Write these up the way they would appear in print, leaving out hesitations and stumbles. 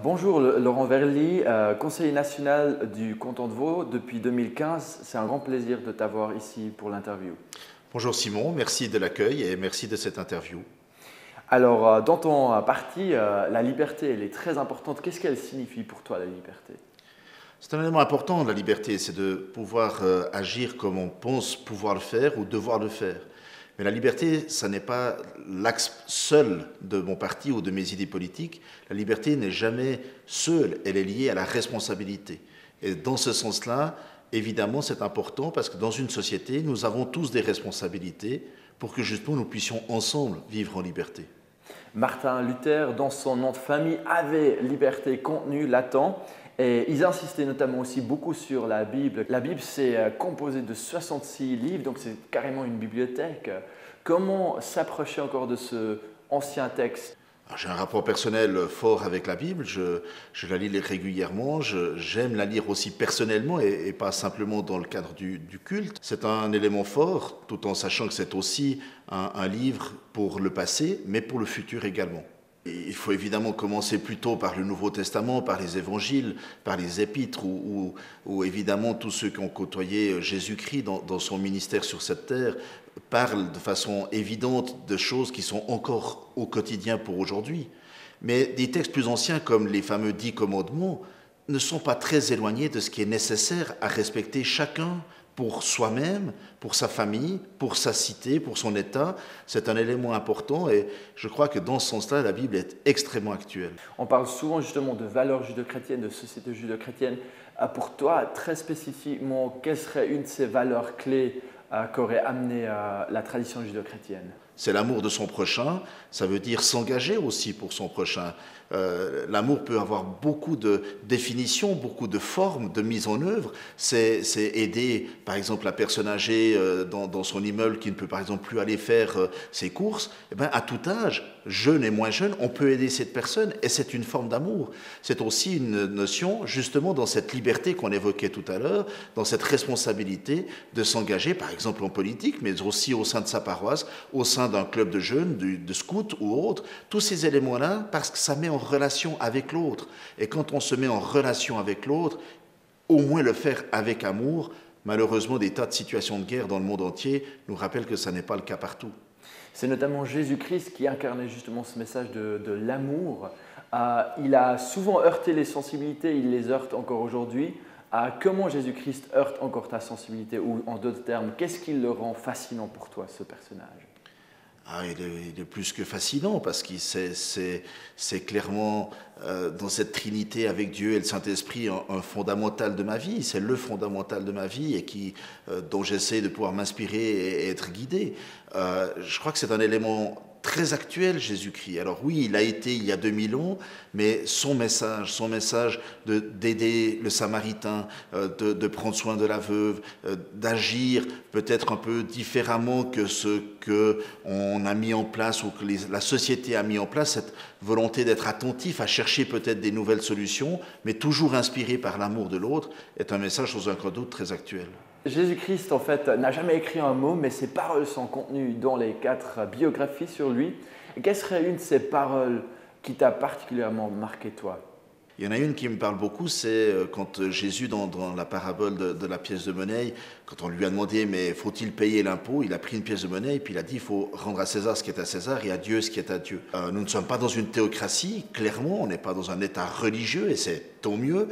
Bonjour Laurent Verly, conseiller national du canton de Vaud depuis 2015. C'est un grand plaisir de t'avoir ici pour l'interview. Bonjour Simon, merci de l'accueil et merci de cette interview. Alors, dans ton parti, la liberté, elle est très importante. Qu'est-ce qu'elle signifie pour toi, la liberté? C'est un élément important, la liberté, c'est de pouvoir agir comme on pense pouvoir le faire ou devoir le faire. Mais la liberté, ça n'est pas l'axe seul de mon parti ou de mes idées politiques. La liberté n'est jamais seule, elle est liée à la responsabilité. Et dans ce sens-là, évidemment, c'est important parce que dans une société, nous avons tous des responsabilités pour que justement nous puissions ensemble vivre en liberté. Martin Luther, dans son nom de famille, avait liberté contenue, latent. Et ils insistaient notamment aussi beaucoup sur la Bible. La Bible, c'est composé de 66 livres, donc c'est carrément une bibliothèque. Comment s'approcher encore de ce ancien texte? J'ai un rapport personnel fort avec la Bible, je la lis régulièrement, j'aime la lire aussi personnellement et pas simplement dans le cadre du culte. C'est un élément fort, tout en sachant que c'est aussi un livre pour le passé, mais pour le futur également. Il faut évidemment commencer plutôt par le Nouveau Testament, par les évangiles, par les épîtres, où évidemment tous ceux qui ont côtoyé Jésus-Christ dans son ministère sur cette terre parlent de façon évidente de choses qui sont encore au quotidien pour aujourd'hui. Mais des textes plus anciens, comme les fameux 10 commandements, ne sont pas très éloignés de ce qui est nécessaire à respecter chacun pour soi-même, pour sa famille, pour sa cité, pour son État. C'est un élément important et je crois que dans ce sens-là, la Bible est extrêmement actuelle. On parle souvent justement de valeurs judéo-chrétiennes, de société judéo-chrétienne. Pour toi, très spécifiquement, quelle serait une de ces valeurs clés qu'aurait amené la tradition judéo-chrétienne? C'est l'amour de son prochain, ça veut dire s'engager aussi pour son prochain. L'amour peut avoir beaucoup de définitions, beaucoup de formes, de mise en œuvre. C'est aider, par exemple, la personne âgée dans son immeuble qui ne peut, par exemple, plus aller faire ses courses. Eh bien, à tout âge, jeune et moins jeune, on peut aider cette personne et c'est une forme d'amour. C'est aussi une notion, justement, dans cette liberté qu'on évoquait tout à l'heure, dans cette responsabilité de s'engager, par exemple, en politique, mais aussi au sein de sa paroisse, au sein d'un club de jeunes, de scouts ou autre, tous ces éléments-là, parce que ça met en relation avec l'autre. Et quand on se met en relation avec l'autre, au moins le faire avec amour. Malheureusement, des tas de situations de guerre dans le monde entier nous rappellent que ça n'est pas le cas partout. C'est notamment Jésus-Christ qui incarnait justement ce message de l'amour. Il a souvent heurté les sensibilités, il les heurte encore aujourd'hui. Comment Jésus-Christ heurte encore ta sensibilité? Ou en d'autres termes, qu'est-ce qui le rend fascinant pour toi, ce personnage? Il est plus que fascinant parce que c'est clairement dans cette trinité avec Dieu et le Saint-Esprit un fondamental de ma vie. C'est le fondamental de ma vie et dont j'essaie de pouvoir m'inspirer et être guidé. Je crois que c'est un élément très actuel, Jésus-Christ. Alors oui, il a été il y a 2000 ans, mais son message d'aider le Samaritain, de prendre soin de la veuve, d'agir peut-être un peu différemment que ce qu'on a mis en place ou que la société a mis en place, cette volonté d'être attentif à chercher peut-être des nouvelles solutions, mais toujours inspiré par l'amour de l'autre, est un message sans aucun doute très actuel. Jésus-Christ, en fait, n'a jamais écrit un mot, mais ses paroles sont contenues dans les 4 biographies sur lui. Et quelle serait une de ces paroles qui t'a particulièrement marqué, toi? Il y en a une qui me parle beaucoup, c'est quand Jésus, dans la parabole de la pièce de monnaie, quand on lui a demandé « mais faut-il payer l'impôt ?» Il a pris une pièce de monnaie et puis il a dit « il faut rendre à César ce qui est à César et à Dieu ce qui est à Dieu ». Nous ne sommes pas dans une théocratie, clairement, on n'est pas dans un état religieux et c'est tant mieux.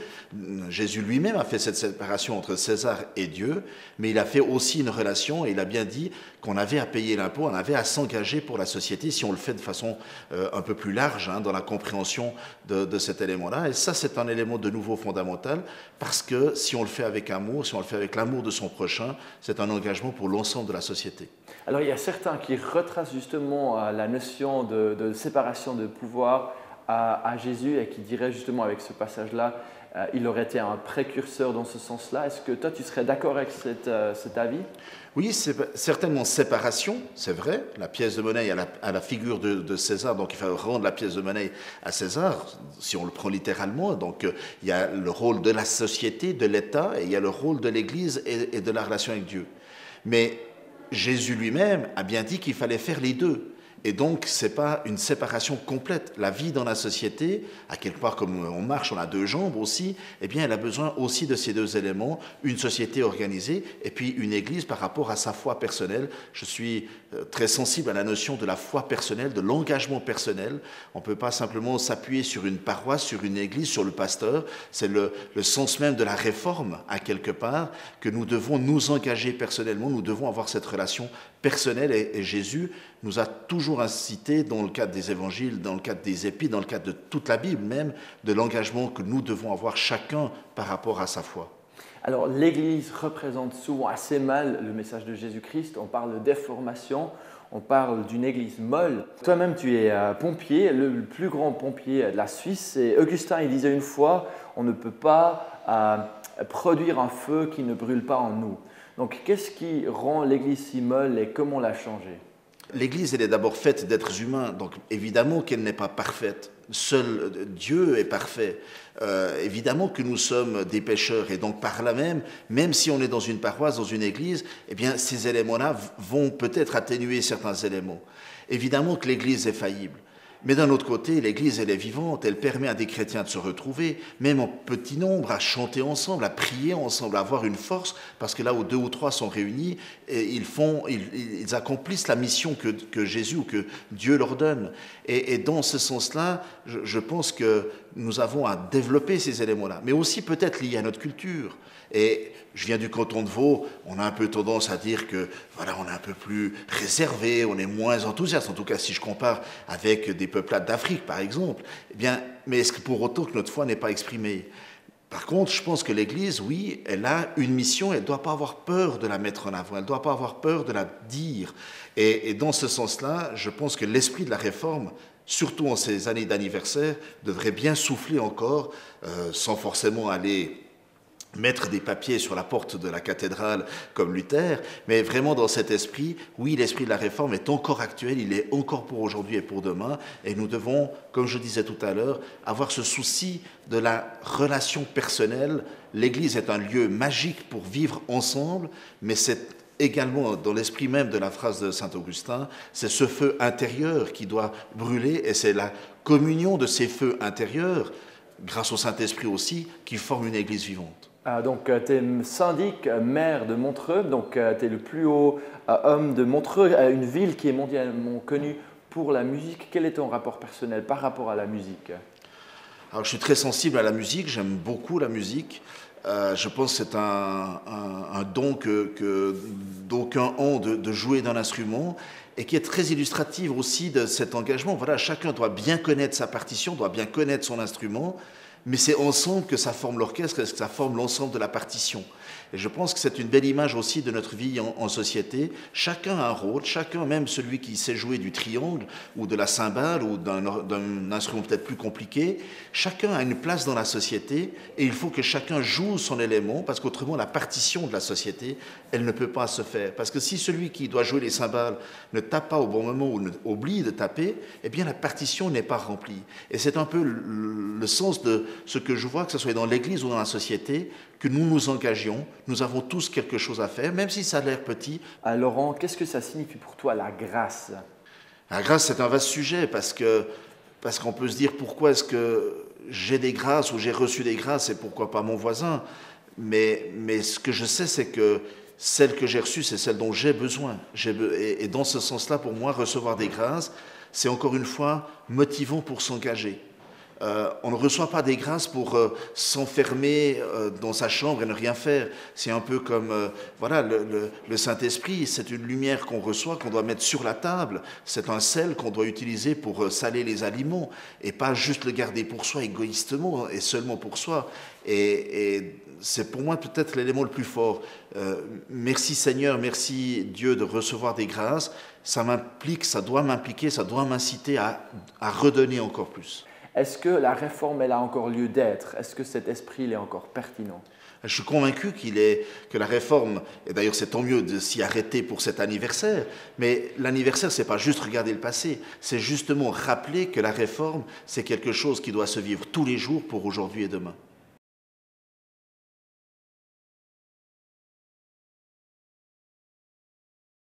Jésus lui-même a fait cette séparation entre César et Dieu, mais il a fait aussi une relation et il a bien dit qu'on avait à payer l'impôt, on avait à s'engager pour la société si on le fait de façon un peu plus large dans la compréhension de cet élément-là. Et ça, c'est un élément de nouveau fondamental parce que si on le fait avec amour, si on le fait avec l'amour de son prochain, c'est un engagement pour l'ensemble de la société. Alors, il y a certains qui retracent justement la notion de séparation de pouvoir à Jésus et qui diraient justement avec ce passage-là, il aurait été un précurseur dans ce sens-là. Est-ce que toi, tu serais d'accord avec cet avis? Oui, c'est certainement séparation, c'est vrai. La pièce de monnaie a la figure de César, donc il faut rendre la pièce de monnaie à César, si on le prend littéralement. Donc il y a le rôle de la société, de l'État, et il y a le rôle de l'Église et de la relation avec Dieu. Mais Jésus lui-même a bien dit qu'il fallait faire les deux. Et donc, ce n'est pas une séparation complète. La vie dans la société, à quelque part comme on marche, on a deux jambes aussi, eh bien, elle a besoin aussi de ces deux éléments, une société organisée et puis une église par rapport à sa foi personnelle. Je suis très sensible à la notion de la foi personnelle, de l'engagement personnel. On ne peut pas simplement s'appuyer sur une paroisse, sur une église, sur le pasteur. C'est le sens même de la réforme, à quelque part, que nous devons nous engager personnellement, nous devons avoir cette relation personnelle et Jésus nous a toujours incité, dans le cadre des évangiles, dans le cadre des épîtres, dans le cadre de toute la Bible même, de l'engagement que nous devons avoir chacun par rapport à sa foi. Alors l'Église représente souvent assez mal le message de Jésus-Christ. On parle de déformation, on parle d'une Église molle. Toi-même, tu es pompier, le plus grand pompier de la Suisse. Et Augustin, il disait une fois, on ne peut pas produire un feu qui ne brûle pas en nous. Donc qu'est-ce qui rend l'Église si molle et comment la changer ? L'Église, elle est d'abord faite d'êtres humains, donc évidemment qu'elle n'est pas parfaite. Seul Dieu est parfait. Évidemment que nous sommes des pécheurs et donc par là même, même si on est dans une paroisse, dans une église, eh bien ces éléments-là vont peut-être atténuer certains éléments. Évidemment que l'Église est faillible. Mais d'un autre côté, l'Église, elle est vivante, elle permet à des chrétiens de se retrouver, même en petit nombre, à chanter ensemble, à prier ensemble, à avoir une force, parce que là où deux ou trois sont réunis, ils accomplissent la mission que Jésus ou que Dieu leur donne. Et dans ce sens-là, je pense que nous avons à développer ces éléments-là, mais aussi peut-être liés à notre culture. Et je viens du canton de Vaud, on a un peu tendance à dire que voilà, on est un peu plus réservé, on est moins enthousiaste, en tout cas si je compare avec des peuplades d'Afrique par exemple. Eh bien, mais est-ce que pour autant que notre foi n'est pas exprimée ? Par contre, je pense que l'Église, oui, elle a une mission, elle ne doit pas avoir peur de la mettre en avant, elle ne doit pas avoir peur de la dire. Et dans ce sens-là, je pense que l'esprit de la réforme, surtout en ces années d'anniversaire, devrait bien souffler encore, sans forcément aller mettre des papiers sur la porte de la cathédrale comme Luther, mais vraiment dans cet esprit, oui, l'esprit de la réforme est encore actuel, il est encore pour aujourd'hui et pour demain, et nous devons, comme je disais tout à l'heure, avoir ce souci de la relation personnelle. L'Église est un lieu magique pour vivre ensemble, mais c'est également, dans l'esprit même de la phrase de saint Augustin, c'est ce feu intérieur qui doit brûler, et c'est la communion de ces feux intérieurs, grâce au Saint-Esprit aussi, qui forme une Église vivante. Donc, tu es syndic, maire de Montreux, donc tu es le plus haut homme de Montreux, une ville qui est mondialement connue pour la musique. Quel est ton rapport personnel par rapport à la musique ? Alors, je suis très sensible à la musique, j'aime beaucoup la musique. Je pense que c'est un don que d'aucuns ont de jouer d'un instrument et qui est très illustratif aussi de cet engagement. Voilà, chacun doit bien connaître sa partition, doit bien connaître son instrument, mais c'est ensemble que ça forme l'orchestre et que ça forme l'ensemble de la partition. Et je pense que c'est une belle image aussi de notre vie en société. Chacun a un rôle, chacun, même celui qui sait jouer du triangle ou de la cymbale ou d'un instrument peut-être plus compliqué, chacun a une place dans la société et il faut que chacun joue son élément parce qu'autrement la partition de la société, elle ne peut pas se faire. Parce que si celui qui doit jouer les cymbales ne tape pas au bon moment ou oublie de taper, eh bien la partition n'est pas remplie. Et c'est un peu le sens de ce que je vois, que ce soit dans l'Église ou dans la société, que nous nous engagions, nous avons tous quelque chose à faire, même si ça a l'air petit. Laurent, qu'est-ce que ça signifie pour toi la grâce ? La grâce, c'est un vaste sujet, parce qu'on peut se dire pourquoi est-ce que j'ai des grâces ou j'ai reçu des grâces et pourquoi pas mon voisin. Mais ce que je sais, c'est que celle que j'ai reçue, c'est celle dont j'ai besoin. Et dans ce sens-là, pour moi, recevoir des grâces, c'est encore une fois motivant pour s'engager. On ne reçoit pas des grâces pour s'enfermer dans sa chambre et ne rien faire. C'est un peu comme voilà, le Saint-Esprit, c'est une lumière qu'on reçoit, qu'on doit mettre sur la table. C'est un sel qu'on doit utiliser pour saler les aliments et pas juste le garder pour soi égoïstement et seulement pour soi. Et c'est pour moi peut-être l'élément le plus fort. Merci Seigneur, merci Dieu de recevoir des grâces. Ça m'implique, ça doit m'impliquer, ça doit m'inciter à redonner encore plus. Est-ce que la réforme, elle a encore lieu d'être ? Est-ce que cet esprit, il est encore pertinent ? Je suis convaincu que la réforme, et d'ailleurs c'est tant mieux de s'y arrêter pour cet anniversaire, mais l'anniversaire, c'est pas juste regarder le passé, c'est justement rappeler que la réforme, c'est quelque chose qui doit se vivre tous les jours pour aujourd'hui et demain.